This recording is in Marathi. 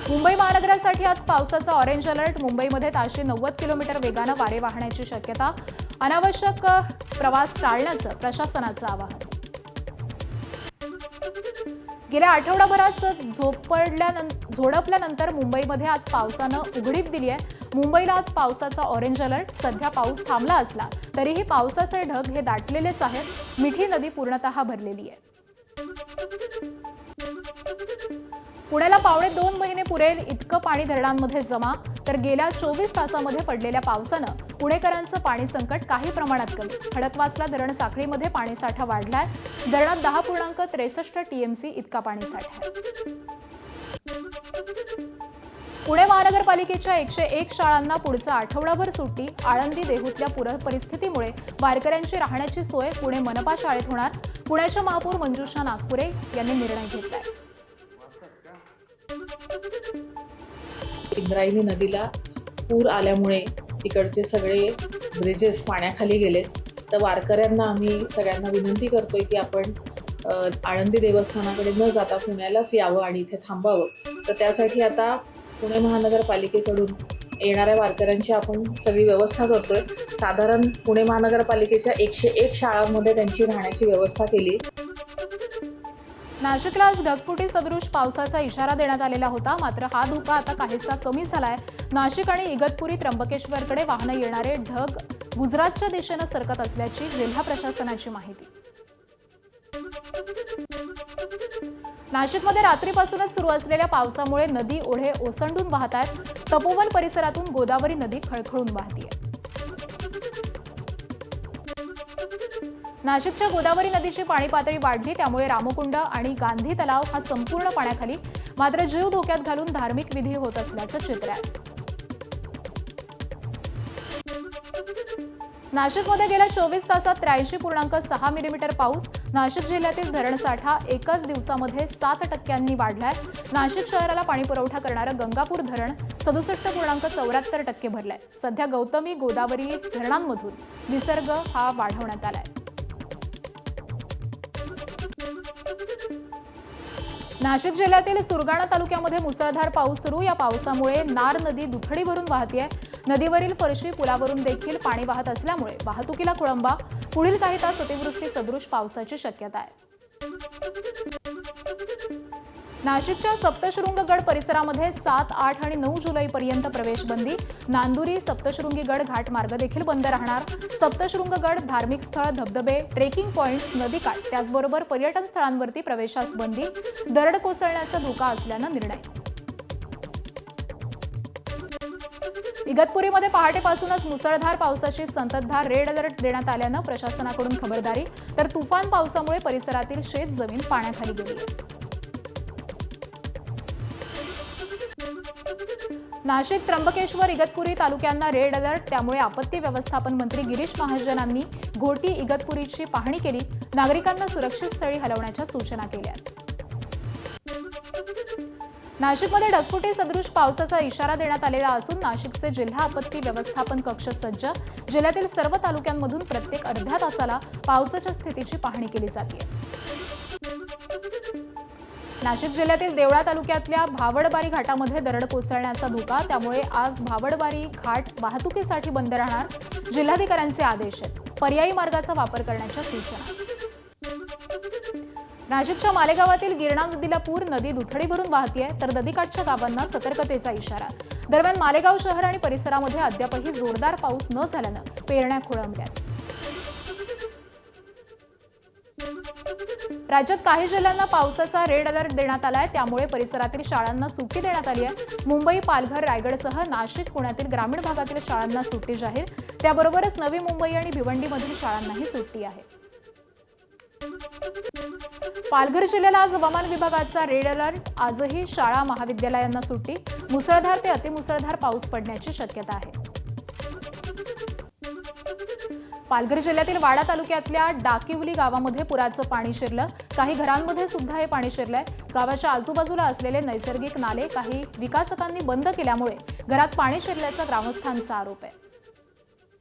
मुंबई महानगरासाठी आज पावसाचा ऑरेंज अलर्ट। मुंबईमध्ये ताशी 90 किलोमीटर वेगाने वारे वाहण्याची शक्यता। अनावश्यक प्रवास टाळण्याचं प्रशासनाचं आवाहन। गेल्या आठवडाभरात झोडपल्यानंतर मुंबईमध्ये आज पावसानं उघडीप दिली आहे। मुंबईला आज पावसाचा ऑरेंज अलर्ट। सध्या पाऊस थांबला असला तरीही पावसाचे ढग हे दाटलेलेच आहेत। मिठी नदी पूर्णतः भरलेली आहे। पुण्याला पावणे 2 महिने पुरेल इतकं पाणी धरणांमध्ये जमा। तर गेल्या 24 तासांमध्ये पडलेल्या पावसानं पुणेकरांचं पाणी संकट काही प्रमाणात कमी। खडकवासला धरण साखळीमध्ये पाणीसाठा वाढलाय। धरणात 10.63 टीएमसी इतका पाणीसाठा आहे। पुणे महानगरपालिकेच्या 101 शाळांना पुढचा आठवडाभर सुट्टी। आळंदी देहूतल्या पूर परिस्थितीमुळे वारकऱ्यांची राहण्याची सोय पुणे मनपा शाळेत होणार। पुण्याच्या महापौर मंजुषा नागपुरे यांनी निर्णय घेतलाय। इंद्रायणी नदीला पूर आल्यामुळे तिकडचे सगळे ब्रिजेस पाण्याखाली गेले। तर वारकऱ्यांना आम्ही सगळ्यांना विनंती करतोय की आपण आळंदी देवस्थानाकडे न जाता पुण्यालाच यावं आणि इथे थांबावं। तर त्यासाठी आता पुणे महानगरपालिकेकडून येणाऱ्या वारकऱ्यांची आपण सगळी व्यवस्था करतोय। साधारण पुणे महानगरपालिकेच्या 101 शाळांमध्ये त्यांची राहण्याची व्यवस्था केली। नाशिकला आज ढगफुटी सदृश पावसाचा इशारा देण्यात आलेला होता। मात्र हा धोका आता काहीसा कमी झालाय। नाशिक आणि इगतपुरी त्र्यंबकेश्वरकडे वाहनं येणारे ढग गुजरातच्या दिशेने सरकत असल्याची जिल्हा प्रशासनाची माहिती। नाशिकमध्ये रात्रीपासूनच सुरू असलेल्या पावसामुळे नदी ओढे ओसंडून वाहत आहेत। तपोवन परिसरातून गोदावरी नदी खळखळून वाहतीये। नाशिकच्या गोदावरी नदीची पाणी पातळी वाढली, त्यामुळे रामकुंड आणि गांधी तलाव हा संपूर्ण पाण्याखाली। मात्र जीव धोक्यात घालून धार्मिक विधी होत असल्याचं चित्र आहे। नाशिकमध्ये गेल्या 24 तासात 83.6 मिलीमीटर पाऊस। नाशिक जिल्ह्यातील धरणसाठा एकाच दिवसामध्ये 7% वाढलाय। नाशिक शहराला पाणी पुरवठा करणारं गंगापूर धरण 67.74% भरलंय। सध्या गौतमी गोदावरी धरणांमधून विसर्ग हा वाढवण्यात आलाय। नाशिक जिल्ह्यातील सुरगाणा तालुक्यामध्ये मुसळधार पाऊस सुरू। या पावसामुळे नार नदी दुथडी भरून वाहतीये। नदीवरील फरशी पुलावरून देखील पाणी वाहत असल्यामुळे वाहतुकीला खोळंबा। पुढील काही तास अतिवृष्टी सदृश पावसाची शक्यता आहे। नाशिकच्या सप्तशृंगगड परिसरामध्ये 7, 8 आणि 9 जुलैपर्यंत प्रवेशबंदी। नांदुरी सप्तशृंगी गड घाट मार्ग देखील बंद राहणार। सप्तशृंगगड धार्मिक स्थळ, धबधबे, ट्रेकिंग पॉइंट्स, नदीकाठ त्याचबरोबर पर्यटन स्थळांवरती प्रवेशास बंदी। दरड कोसळण्याचा धोका असल्यानं निर्णय। इगतपुरीमध्ये पहाटेपासूनच मुसळधार पावसाची संततधार। रेड अलर्ट देण्यात आल्यानं प्रशासनाकडून खबरदारी। तर तुफान पावसामुळे परिसरातील शेत जमीन पाण्याखाली गेली आहे। नाशिक, त्र्यंबकेश्वर, इगतपुरी तालुक्यांना रेड अलर्ट। त्यामुळे आपत्ती व्यवस्थापन मंत्री गिरीश महाजनांनी घोटी इगतपुरीची पाहणी केली। नागरिकांना सुरक्षित स्थळी हलवण्याच्या सूचना केल्या। नाशिकमध्ये ढगफुटी सदृश पावसाचा इशारा देण्यात आलेला असून नाशिकचे जिल्हा आपत्ती व्यवस्थापन कक्ष सज्ज। जिल्ह्यातील सर्व तालुक्यांमधून प्रत्येक अर्ध्या तासाला पावसाच्या स्थितीची पाहणी केली जाते। नाशिक जिल्ह्यातील देवळा तालुक्यातल्या भावडबारी घाटामध्ये दरड कोसळण्याचा धोका। त्यामुळे आज भावडबारी घाट वाहतुकीसाठी बंद राहणार। जिल्हाधिकाऱ्यांचे आदेश आहेत। पर्यायी मार्गाचा वापर करण्याच्या सूचना। नाशिकच्या मालेगावातील गिरणा नदीला पूर। नदी दुथडी भरून वाहतीये, तर नदीकाठच्या गावांना सतर्कतेचा इशारा। दरम्यान मालेगाव शहर आणि परिसरामध्ये अद्यापही जोरदार पाऊस न झाल्यानं पेरण्या खोळंबल्यात। राज्यात काही जिल्ह्यांना पावसाचा रेड अलर्ट देण्यात आलाय। त्यामुळे परिसरातील शाळांना सुट्टी देण्यात आली आहे। मुंबई, पालघर, रायगडसह नाशिक, पुण्यातील ग्रामीण भागातील शाळांना सुट्टी जाहीर। त्याबरोबरच नवी मुंबई आणि भिवंडीमधील शाळांनाही सुट्टी आहे। पालघर जिल्ह्याला आज हवामान विभागाचा रेड अलर्ट। आजही शाळा महाविद्यालयांना सुट्टी। मुसळधार ते अतिमुसळधार पाऊस पडण्याची शक्यता आहे। पालघर जिल्ह्यातील वाडा तालुक्यातल्या डाकिवली गावामध्ये पुराचं पाणी शिरलं। काही घरांमध्ये सुद्धा हे पाणी शिरलंय। गावाच्या आजूबाजूला असलेले नैसर्गिक नाले काही विकासकांनी बंद केल्यामुळे घरात पाणी शिरल्याचा ग्रामस्थांचा आरोप आहे।